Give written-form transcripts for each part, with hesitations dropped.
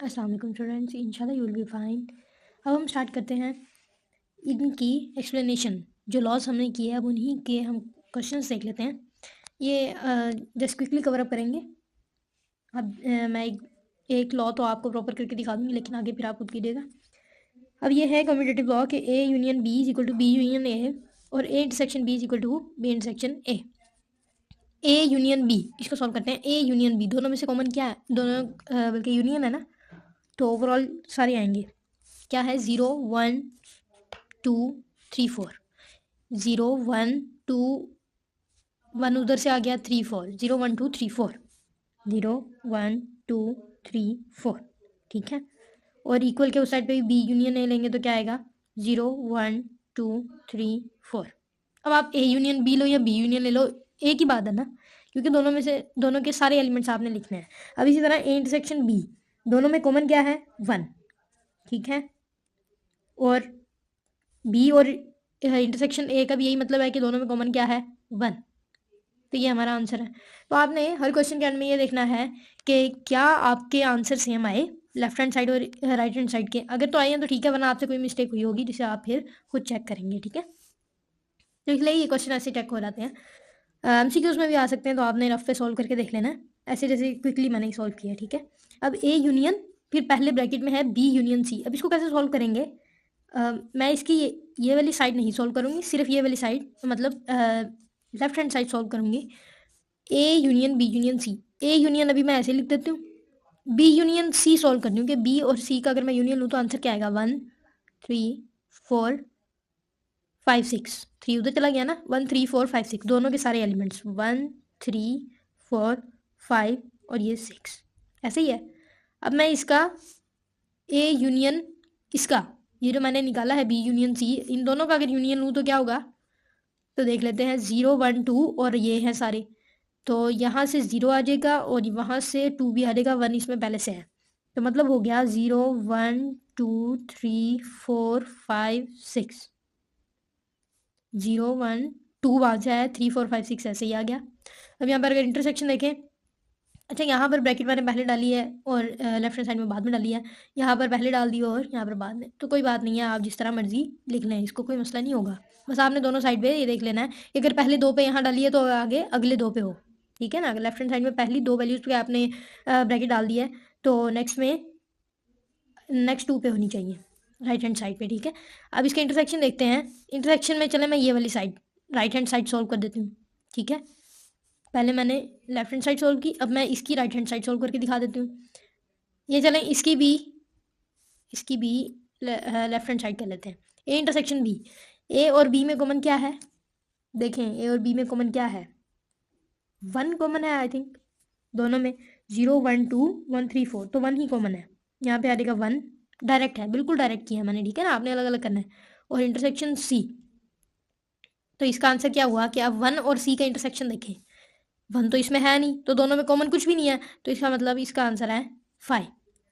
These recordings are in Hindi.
अस्सलाम वालेकुम स्टूडेंट्स, इंशाल्लाह यू विल बी फाइन। अब हम स्टार्ट करते हैं इनकी एक्सप्लेनेशन। जो लॉस हमने किए अब उन्हीं के हम क्वेश्चंस देख लेते हैं। ये जस्ट क्विकली कवर अप करेंगे। अब मैं एक लॉ तो आपको प्रॉपर करके दिखा दूंगी, लेकिन आगे फिर आप खुद कीजिएगा। अब ये है कम्यूटेटिव लॉ कि A union B is equal to B union A और A intersection B is equal to B intersection A. A union B, इसको सॉल्व करते हैं। ए यूनियन बी, दोनों में से कॉमन क्या है? दोनों बल्कि यूनियन है ना, तो ओवरऑल सारे आएंगे। क्या है? 0 1 2 3 4। 0 1 2 1 उधर से आ गया, 3 4। 0 1 2 3 4। 0 1 2 3 4। ठीक है। और इक्वल के उस साइड पे बी यूनियन ए लेंगे तो क्या आएगा? 0 1 2 3 4। अब आप ए यूनियन बी लो या बी यूनियन ले लो, एक ही बात है ना, क्योंकि दोनों में से दोनों के सारे एलिमेंट्स आपने लिखने हैं। अब इसी तरह ए इंटरसेक्शन बी, दोनों में कॉमन क्या है? 1। ठीक है। और बी और इंटरसेक्शन ए का भी यही मतलब है कि दोनों में कॉमन क्या है? 1। तो ये हमारा आंसर है। तो आपने हर क्वेश्चन के एंड में ये देखना है कि क्या आपके आंसर सेम आए लेफ्ट हैंड साइड और राइट हैंड साइड के। अगर तो आए हैं तो ठीक है, वरना आपसे कोई मिस्टेक हुई होगी जिसे आप फिर खुद चेक करेंगे। ठीक है। तो इसलिए ये क्वेश्चन ऐसे चेक हो जाते हैं। एमसीक्यूज में भी आ सकते हैं, तो आपने रफ पे सॉल्व करके देख लेना है, ऐसे जैसे क्विकली मैंने सॉल्व किया। ठीक है। अब ए यूनियन, फिर पहले ब्रैकेट में है बी यूनियन सी। अब इसको कैसे सॉल्व करेंगे? मैं इसकी ये वाली साइड नहीं सॉल्व करूँगी, सिर्फ ये वाली साइड, मतलब लेफ्ट हैंड साइड सॉल्व करूँगी। A union B union C. A union अभी मैं ऐसे लिख देती हूँ, बी यूनियन सी सॉल्व करनी हूँ कि बी और सी का अगर मैं यूनियन लूँ तो आंसर क्या आएगा? 1 3 4 5 6। 3 उधर चला गया ना, 1 3 4 5 6, दोनों के सारे एलिमेंट्स 1 3 4 5 और ये 6, ऐसे ही है। अब मैं इसका ए यूनियन इसका, ये जो मैंने निकाला है बी यूनियन सी, इन दोनों का अगर यूनियन लूँ तो क्या होगा? तो देख लेते हैं। 0 1 2 और ये हैं सारे, तो यहाँ से 0 आ जाएगा और वहाँ से 2 भी आ जाएगा, 1 इसमें पहले से है, तो मतलब हो गया 0 1 2 3 4 5 6। 0 1 2 आ जाए, 3 4 5 6 ऐसे ही आ गया। अब यहाँ पर अगर इंटरसेक्शन देखें, अच्छा यहाँ पर ब्रैकेट मैंने पहले डाली है और लेफ्ट हैंड साइड में बाद में डाली है, यहाँ पर पहले डाल दी और यहाँ पर बाद में, तो कोई बात नहीं है, आप जिस तरह मर्जी लिख लें, इसको कोई मसला नहीं होगा। बस आपने दोनों साइड पे ये देख लेना है कि अगर पहले 2 पे यहाँ डाली है तो आगे अगले 2 पे हो। ठीक है ना। अगर लेफ्ट हैंड साइड में पहली 2 वैल्यूज पे आपने ब्रैकेट डाल दी है तो नेक्स्ट में नेक्स्ट 2 पे होनी चाहिए राइट हैंड साइड पे। ठीक है। अब इसका इंटरसेक्शन देखते हैं। इंटरसेक्शन में चले मैं ये वाली side right hand side solve कर देती हूँ। ठीक है। पहले मैंने लेफ्ट हैंड साइड सॉल्व की, अब मैं इसकी राइट हैंड साइड सॉल्व करके दिखा देती हूँ। ये चलें इसकी भी लेफ्ट हैंड साइड कर लेते हैं। ए इंटरसेक्शन बी, ए और बी में कॉमन क्या है? देखें ए और बी में कॉमन क्या है? 1 कॉमन है आई थिंक दोनों में। 0 1 2 1 3 4, तो 1 ही कॉमन है। यहाँ पे आ जाएगा 1, डायरेक्ट है, बिल्कुल डायरेक्ट किया है मैंने। ठीक है ना, आपने अलग अलग करना है। और इंटरसेक्शन सी, तो इसका आंसर क्या हुआ कि आप 1 और सी का इंटरसेक्शन देखें। 1 तो इसमें है नहीं, तो दोनों में कॉमन कुछ भी नहीं है, तो इसका मतलब इसका आंसर है 5।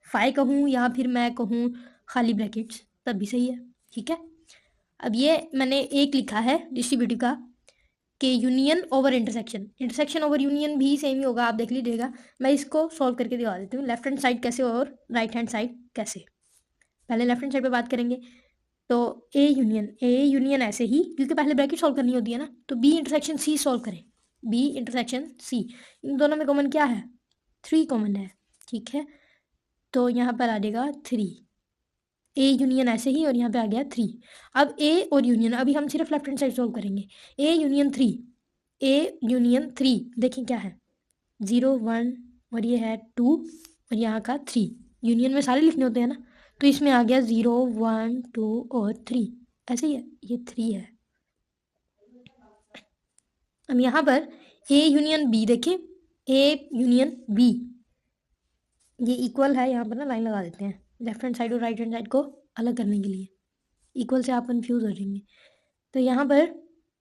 5 कहूँ या फिर मैं कहूँ खाली ब्रैकेट्स, तब भी सही है। ठीक है। अब ये मैंने एक लिखा है डिस्ट्रीब्यूटिव का कि union over intersection, intersection over union भी सेम ही होगा, आप देख लीजिएगा। मैं इसको सॉल्व करके दिखा देती हूँ, लेफ्ट हैंड साइड कैसे और राइट हैंड साइड कैसे। पहले लेफ्ट हैंड साइड पे बात करेंगे, तो ए यूनियन ऐसे ही, क्योंकि पहले ब्रैकेट सॉल्व करनी होती है ना, तो बी इंटरसेक्शन सी सॉल्व करें। बी इंटरसेक्शन सी, इन दोनों में कॉमन क्या है? 3 कॉमन है। ठीक है। तो यहाँ पर आ जाएगा 3। ए यूनियन ऐसे ही और यहाँ पे आ गया 3। अब ए और यूनियन, अभी हम सिर्फ लेफ्ट हैंड साइड सॉल्व करेंगे। ए यूनियन 3, ए यूनियन 3 देखिए क्या है? 0 1 और ये है 2 और यहाँ का 3, यूनियन में सारे लिखने होते हैं ना, तो इसमें आ गया 0 1 2 और 3, ऐसे ही है, ये 3 है। अब यहाँ पर ए यूनियन बी देखें, ए यूनियन बी, ये इक्वल है, यहाँ पर ना लाइन लगा देते हैं लेफ्ट हैंड साइड और राइट हैंड साइड को अलग करने के लिए, इक्वल से आप कंफ्यूज हो जाएंगे। तो यहाँ पर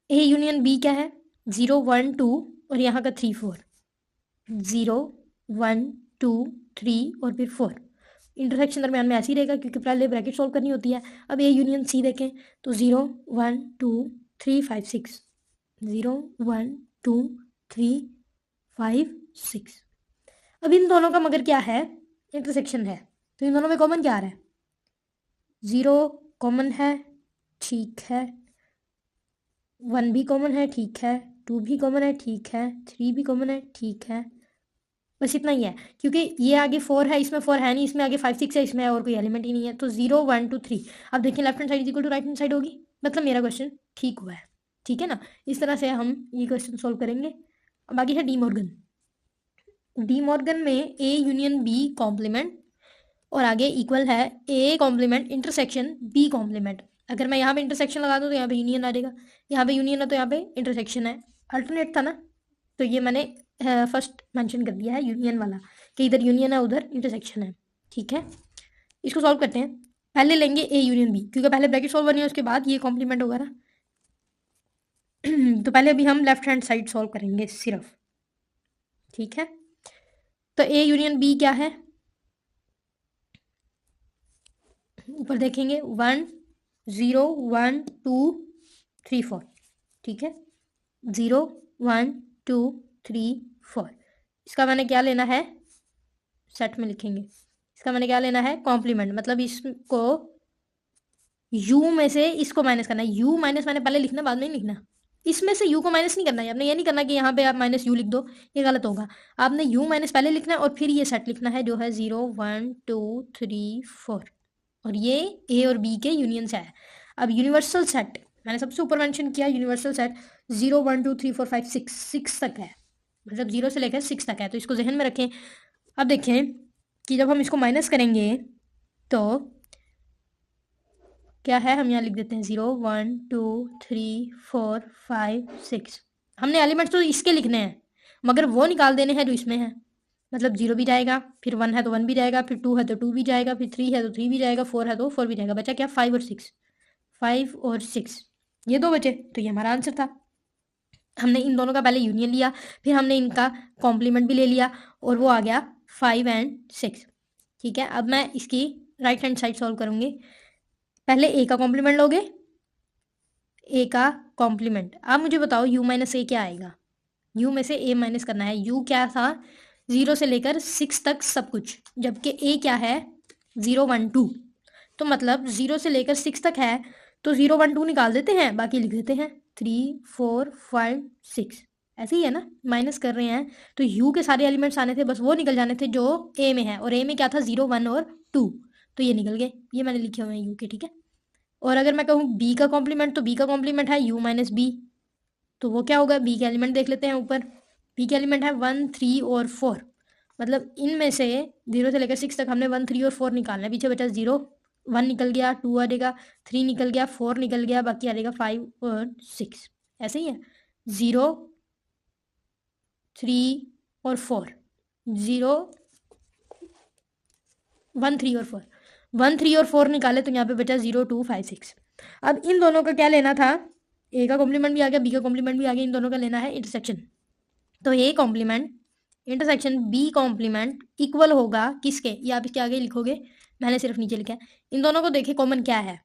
ए यूनियन बी क्या है? 0 1 2 और यहाँ का 3 4, 0 1 2 3 और फिर 4। इंटरसेक्शन दरम्यान में ऐसे ही रहेगा क्योंकि पहले ब्रैकेट सॉल्व करनी होती है। अब ए यूनियन सी देखें, तो 0 1 2 3 5 6, 0 1 2 3 5 6। अब इन दोनों का मगर क्या है? इंटरसेक्शन है, तो इन दोनों में कॉमन क्या आ रहा है? 0 कॉमन है, ठीक है, 1 भी कॉमन है, ठीक है, 2 भी कॉमन है, ठीक है, 3 भी कॉमन है, ठीक है, बस इतना ही है। क्योंकि ये आगे 4 है, इसमें 4 है नहीं, इसमें आगे 5 6 है, इसमें और कोई एलिमेंट ही नहीं है। तो 0 1 2 3। अब देखिए left hand side is equal to right hand side होगी, मतलब मेरा क्वेश्चन ठीक हुआ है। ठीक है ना, इस तरह से हम ये क्वेश्चन सोल्व करेंगे। बाकी है डी मॉर्गन। डी मॉर्गन में ए यूनियन बी कॉम्प्लीमेंट और आगे इक्वल है A complement intersection B complement. अगर मैं यहाँ पे इंटरसेक्शन लगा दूँ तो यहाँ पे यूनियन आ जाएगा, यहाँ पे यूनियन है तो यहाँ पे इंटरसेक्शन है। अल्टरनेट था ना, तो ये मैंने फर्स्ट मेंशन कर दिया है यूनियन वाला, कि इधर यूनियन है उधर इंटरसेक्शन है। ठीक है, इसको सॉल्व करते हैं। पहले लेंगे ए यूनियन बी, क्योंकि पहले ब्रैकेट सॉल्व करनी है, उसके बाद ये कॉम्प्लीमेंट होगा ना। तो पहले अभी हम लेफ्ट हैंड साइड सॉल्व करेंगे सिर्फ। ठीक है, तो ए यूनियन बी क्या है, ऊपर देखेंगे 1 0 1 2 3 4। ठीक है, 0 1 2 3 4। इसका मैंने क्या लेना है, सेट में लिखेंगे। इसका मैंने क्या लेना है, कॉम्प्लीमेंट, मतलब इसको u में से इसको माइनस करना है। u माइनस मैंने पहले लिखना, बाद में नहीं लिखना। इसमें से u को माइनस नहीं करना है आपने, ये नहीं करना कि यहाँ पे आप माइनस u लिख दो, ये गलत होगा। आपने u माइनस पहले लिखना है और फिर ये सेट लिखना है जो है 0 1 2 3 4। और ये ए और बी के यूनियन से है। अब यूनिवर्सल सेट मैंने सबसे ऊपर मेंशन किया, यूनिवर्सल सेट 0 1 2 3 4 5 6 तक है, मतलब 0 से लेकर 6 तक है, तो इसको जहन में रखें। अब देखें कि जब हम इसको माइनस करेंगे तो क्या है, हम यहाँ लिख देते हैं 0 1 2 3 4 5 6। हमने एलिमेंट्स तो इसके लिखने हैं, मगर वो निकाल देने हैं जो इसमें है। मतलब 0 भी जाएगा, फिर 1 है तो 1 भी जाएगा, फिर 2 है तो 2 भी जाएगा, फिर 3 है तो 3 भी जाएगा, 4 है तो 4 भी जाएगा। बचा क्या, 5 और 6। 5 और 6 ये दो बचे, तो ये हमारा आंसर था। हमने इन दोनों का पहले यूनियन लिया, फिर हमने इनका कॉम्प्लीमेंट भी ले लिया, और वो आ गया 5 एंड 6। ठीक है, अब मैं इसकी राइट हैंड साइड सॉल्व करूंगी। पहले ए का कॉम्प्लीमेंट लोगे, ए का कॉम्प्लीमेंट। अब मुझे बताओ u माइनस ए क्या आएगा, u में से a माइनस करना है। u क्या था, 0 से लेकर 6 तक सब कुछ, जबकि a क्या है 0 1 2। तो मतलब 0 से लेकर 6 तक है, तो 0 1 2 निकाल देते हैं, बाकी लिख देते हैं 3 4 5 6। ऐसे ही है ना, माइनस कर रहे हैं तो u के सारे एलिमेंट्स आने थे, बस वो निकल जाने थे जो a में है, और a में क्या था 0 1 और 2, तो ये निकल गए, ये मैंने लिखे हुए हैं u के। ठीक है, और अगर मैं कहूँ b का कॉम्प्लीमेंट, तो b का कॉम्प्लीमेंट है u माइनस बी, तो वो क्या होगा, b के एलिमेंट देख लेते हैं ऊपर। b के एलिमेंट है 1 3 और 4, मतलब इनमें से 0 से लेकर 6 तक हमने 1 3 और 4 निकालना है। पीछे बचा 0 1 निकल गया, 2 आ जाएगा, 3 निकल गया, 4 निकल गया, बाकी आ जाएगा 5 और 6। ऐसे ही है, 0 3 और 4, 0 1 3 और 4, 1 3 और 4 निकाले तो यहाँ पे बचा 0 2 5 6। अब इन दोनों का क्या लेना था, ए का कॉम्प्लीमेंट भी आ गया, बी का कॉम्प्लीमेंट भी आ गया, इन दोनों का लेना है इंटरसेक्शन। तो A complement intersection B complement equal होगा किसके, ये आप इसके आगे लिखोगे, मैंने सिर्फ नीचे लिखा है। इन दोनों को देखे कॉमन क्या है,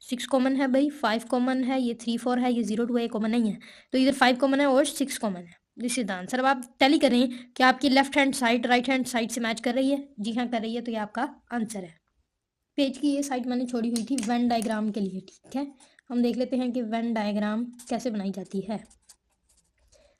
6 कॉमन है भाई, 5 कॉमन है, ये 3 4 है, ये 0 2 है, कॉमन नहीं है, तो इधर 5 कॉमन है और 6 कॉमन है। This is the answer. अब आप टैली करें कि आपकी left hand side right hand side से मैच कर रही है। जी हाँ कर रही है, तो ये आपका आंसर है। पेज की ये साइड मैंने छोड़ी हुई थी वेन डायग्राम के लिए। ठीक है, हम देख लेते हैं कि वेन डायग्राम कैसे बनाई जाती है।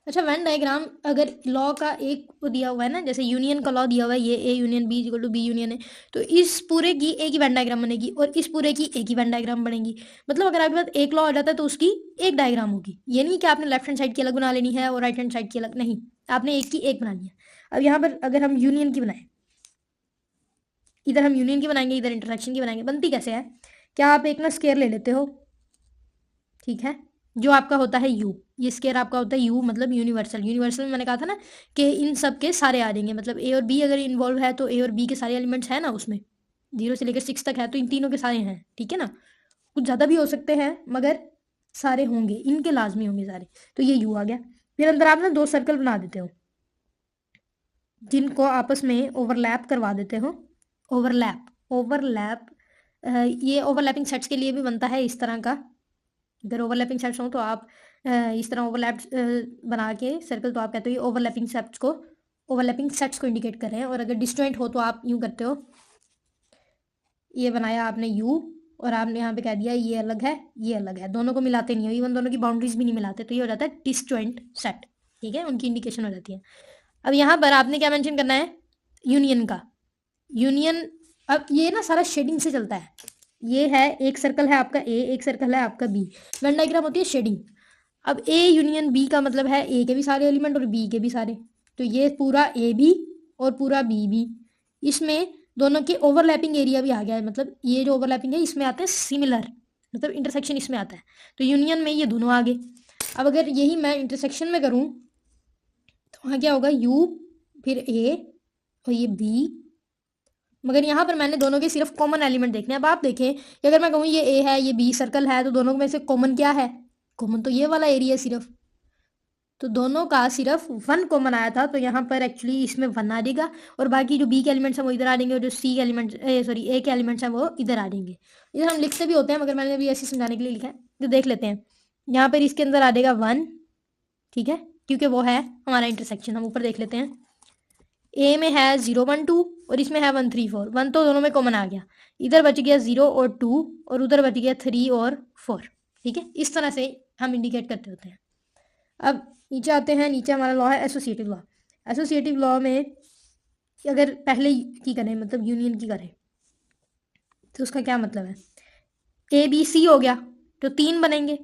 अच्छा, वेन डायग्राम अगर लॉ का एक वो दिया हुआ है ना, जैसे यूनियन का लॉ दिया हुआ है, ये A union B equal to B union है, तो इस पूरे की एक ही वेन डायग्राम बनेगी और इस पूरे की एक ही वेन डायग्राम बनेगी। मतलब अगर आपके पास एक लॉ आ जाता है तो उसकी एक डायग्राम होगी। ये नहीं कि आपने लेफ्ट हैंड साइड की अलग बना लेनी है और राइट हैंड साइड की अलग, नहीं, आपने एक की एक बनानी है। अब यहाँ पर अगर हम यूनियन की बनाए, इधर हम यूनियन की बनाएंगे, इधर इंटरसेक्शन की बनाएंगे, बनती कैसे है, क्या आप एक ना स्केयर ले लेते हो, ठीक है, जो आपका होता है u, ये स्केयर आपका होता है u, मतलब यूनिवर्सल। यूनिवर्सल में मैंने कहा था ना कि इन सब के सारे आ जाएंगे, मतलब a और b अगर इन्वॉल्व है तो a और b के सारे एलिमेंट्स हैं ना उसमें, 0 से लेकर 6 तक है, तो इन तीनों के सारे हैं। ठीक है ना, कुछ ज़्यादा भी हो सकते हैं मगर सारे होंगे, इनके लाजमी होंगे सारे, तो ये u आ गया। फिर अंदर आप ना 2 सर्कल बना देते हो जिनको आपस में ओवरलैप करवा देते हो। ओवरलैप ये ओवरलैपिंग सेट्स के लिए भी बनता है इस तरह का। अगर ओवरलैपिंग सेट्स हो तो आप इस तरह ओवरलैप बना के सर्कल, तो आप कहते हो ये ओवरलैपिंग सेट्स को इंडिकेट कर रहे हैं। और अगर डिस्जॉइंट हो तो आप यूँ करते हो ये बनाया आपने यू और आपने यहाँ पे कह दिया ये अलग है, ये अलग है, दोनों को मिलाते नहीं हो, इवन दोनों की बाउंड्रीज भी नहीं मिलाते, तो ये हो जाता है डिसजॉइंट सेट। ठीक है, उनकी इंडिकेशन हो जाती है। अब यहाँ पर आपने क्या मेंशन करना है, यूनियन का। यूनियन, अब ये ना सारा शेडिंग से चलता है। ये है एक सर्कल है आपका ए, एक सर्कल है आपका बी, वेन डायग्राम होती है शेडिंग। अब ए यूनियन बी का मतलब है ए के भी सारे एलिमेंट और बी के भी सारे, तो ये पूरा ए बी और पूरा बी बी, इसमें दोनों के ओवरलैपिंग एरिया भी आ गया है, मतलब ये जो ओवरलैपिंग है इसमें आते हैं सिमिलर, मतलब इंटरसेक्शन इसमें आता है, तो यूनियन में ये दोनों आ गए। अब अगर यही मैं इंटरसेक्शन में करूँ तो वहाँ क्या होगा, यू फिर ए और ये बी, मगर यहाँ पर मैंने दोनों के सिर्फ कॉमन एलिमेंट देखने हैं। अब आप देखें कि अगर मैं कहूँ ये ए है ये बी सर्कल है, तो दोनों में से कॉमन क्या है, कॉमन तो ये वाला एरिया सिर्फ, तो दोनों का सिर्फ वन कॉमन आया था, तो यहाँ पर एक्चुअली इसमें वन आ जाएगा, और बाकी जो बी के एलिमेंट्स हैं वो इधर आ जाएंगे, और जो सी के एलिमेंट्स सॉरी ए के एलिमेंट्स हैं वो इधर आ जाएंगे। इधर हम लिखते भी होते हैं, मगर मैंने अभी ऐसे समझाने के लिए लिखा है, तो देख लेते हैं। यहाँ पर इसके अंदर आ जाएगा वन, ठीक है, क्योंकि वो है हमारा इंटरसेक्शन। हम ऊपर देख लेते हैं, ए में है 0 1 2 और इसमें है 1 3 4, 1 तो दोनों में कॉमन आ गया, इधर बच गया 0 और 2 और उधर बच गया 3 और 4। ठीक है, इस तरह से हम इंडिकेट करते होते हैं। अब नीचे आते हैं, नीचे हमारा लॉ है एसोसिएटिव लॉ। एसोसिएटिव लॉ में अगर पहले की करें, मतलब यूनियन की करें, तो उसका क्या मतलब है, ए बी सी हो गया तो 3 बनेंगे,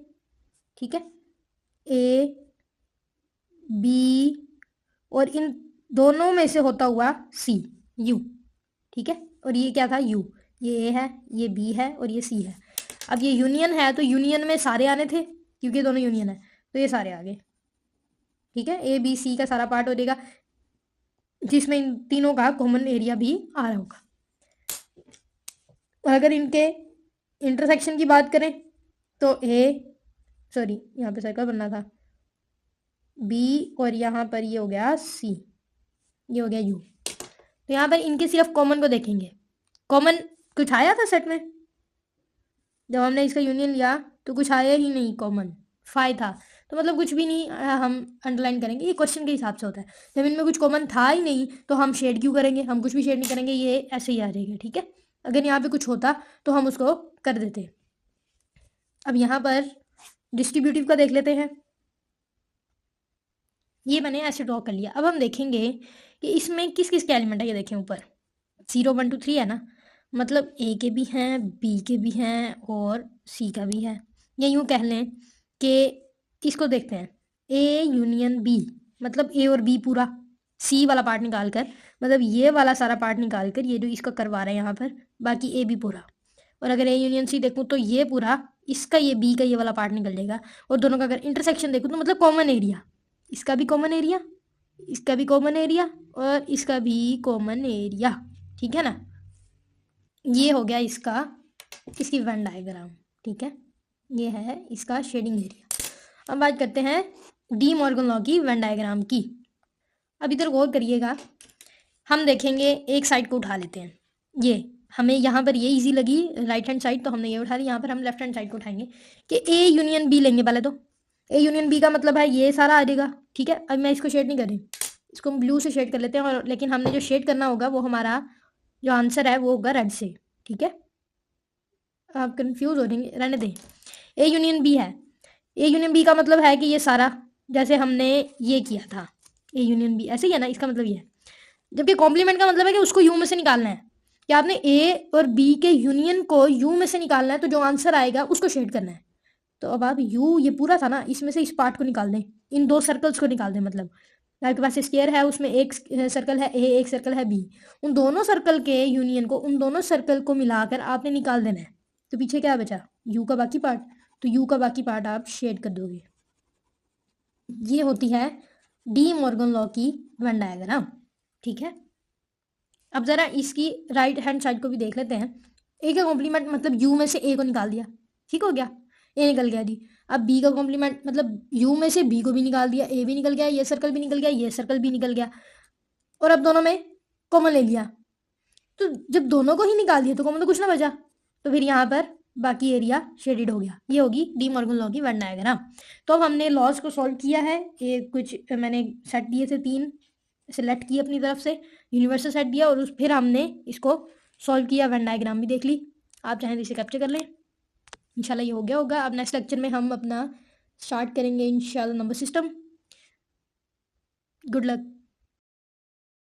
ठीक है, ए बी और इन दोनों में से होता हुआ सी यू, ठीक है, और ये क्या था यू, ये ए है ये बी है और ये सी है। अब ये यूनियन है तो यूनियन में सारे आने थे, क्योंकि दोनों यूनियन है तो ये सारे आ गए, ठीक है, ए बी सी का सारा पार्ट हो जाएगा, जिसमें इन तीनों का कॉमन एरिया भी आ रहा होगा। और अगर इनके इंटरसेक्शन की बात करें तो ए सॉरी यहाँ पे सर्कल बनना था, बी और यहाँ पर ये हो गया सी, ये हो गया यू, तो यहाँ पर इनके सिर्फ कॉमन को देखेंगे। कॉमन कुछ आया था सेट में, जब हमने इसका यूनियन लिया तो कुछ आया ही नहीं, कॉमन फाइव था, तो मतलब कुछ भी नहीं हम अंडरलाइन करेंगे, ये क्वेश्चन के हिसाब से होता है। जब इनमें कुछ कॉमन था ही नहीं तो हम शेड क्यों करेंगे, हम कुछ भी शेड नहीं करेंगे, ये ऐसे ही आ जाएगा, ठीक है। अगर यहाँ पे कुछ होता तो हम उसको कर देते। अब यहाँ पर डिस्ट्रीब्यूटिव का देख लेते हैं, ये मैंने ऐसे ड्रॉ कर लिया। अब हम देखेंगे कि इसमें किस किस के एलिमेंट है, ये देखें ऊपर 0 1 2 3 है ना, मतलब ए के भी हैं बी के भी हैं और सी का भी है, या यूँ कह लें कि इसको देखते हैं ए यूनियन बी, मतलब ए और बी पूरा, सी वाला पार्ट निकाल कर, मतलब ये वाला सारा पार्ट निकाल कर, ये जो इसका करवा रहे हैं यहाँ पर, बाकी ए बी पूरा। और अगर ए यूनियन सी देखूँ तो ये पूरा, इसका ये बी का ये वाला पार्ट निकल जाएगा, और दोनों का अगर इंटरसेक्शन देखूँ तो मतलब कॉमन एरिया, इसका भी कॉमन एरिया, इसका भी कॉमन एरिया और इसका भी कॉमन एरिया, ठीक है ना। ये हो गया इसका, इसकी वेन डायग्राम, ठीक है, ये है इसका शेडिंग एरिया। अब बात करते हैं डी मॉर्गन लॉ की वेन डायग्राम की। अब इधर गौर करिएगा, हम देखेंगे एक साइड को उठा लेते हैं, ये हमें यहाँ पर ये इजी लगी राइट हैंड साइड तो हमने ये उठा ली, यहाँ पर हम लेफ्ट हैंड साइड को उठाएंगे कि ए यूनियन बी लेंगे पहले तो। ए यूनियन बी का मतलब है ये सारा आ जाएगा, ठीक है। अब मैं इसको शेड नहीं कर रही, इसको हम ब्लू से शेड कर लेते हैं, और लेकिन हमने जो शेड करना होगा वो हमारा जो आंसर है वो होगा रेड से, ठीक है। आप कंफ्यूज हो जाएंगे, रहने दें। ए यूनियन बी है, ए यूनियन बी का मतलब है कि ये सारा, जैसे हमने ये किया था ए यूनियन बी, ऐसे ही है ना, इसका मतलब ये है। जबकि कॉम्प्लीमेंट का मतलब है कि उसको यू में से निकालना है, कि आपने ए और बी के यूनियन को यू में से निकालना है, तो जो आंसर आएगा उसको शेड करना है। तो अब आप यू ये पूरा था ना, इसमें से इस पार्ट को निकाल दें, इन दो सर्कल्स को निकाल दें, मतलब आपके पास स्क्वायर है, उसमें एक सर्कल है ए एक सर्कल है बी, उन दोनों सर्कल के यूनियन को, उन दोनों सर्कल को मिलाकर आपने निकाल देना है। तो पीछे क्या बचा, यू का बाकी पार्ट, तो यू का बाकी पार्ट आप शेड कर दोगे। ये होती है डी मॉर्गन लॉ की वेन डायग्राम, ठीक है। अब जरा इसकी राइट हैंड साइड को भी देख लेते हैं। ए का कॉम्प्लीमेंट मतलब यू में से ए को निकाल दिया, ठीक हो गया, ए निकल गया जी। अब बी का कॉम्प्लीमेंट मतलब यू में से बी को भी निकाल दिया, ए भी निकल गया, ये सर्कल भी निकल गया, ये सर्कल भी निकल गया, और अब दोनों में कॉमन ले लिया। तो जब दोनों को ही निकाल दिया तो कॉमन तो कुछ ना बचा, तो फिर यहाँ पर बाकी एरिया शेडेड हो गया। ये होगी डी मॉर्गन लॉ की वेन डायग्राम। तो अब हमने लॉज को सॉल्व किया है, ये कुछ मैंने सेट दिए थे 3, सेलेक्ट किए अपनी तरफ से, यूनिवर्सल सेट दिया, और फिर हमने इसको सॉल्व किया, वेन डायग्राम भी देख ली। आप चाहें तो इसे कैप्चर कर लें। इंशाल्लाह ये हो गया होगा। अब नेक्स्ट लेक्चर में हम अपना स्टार्ट करेंगे इंशाल्लाह नंबर सिस्टम। Good luck.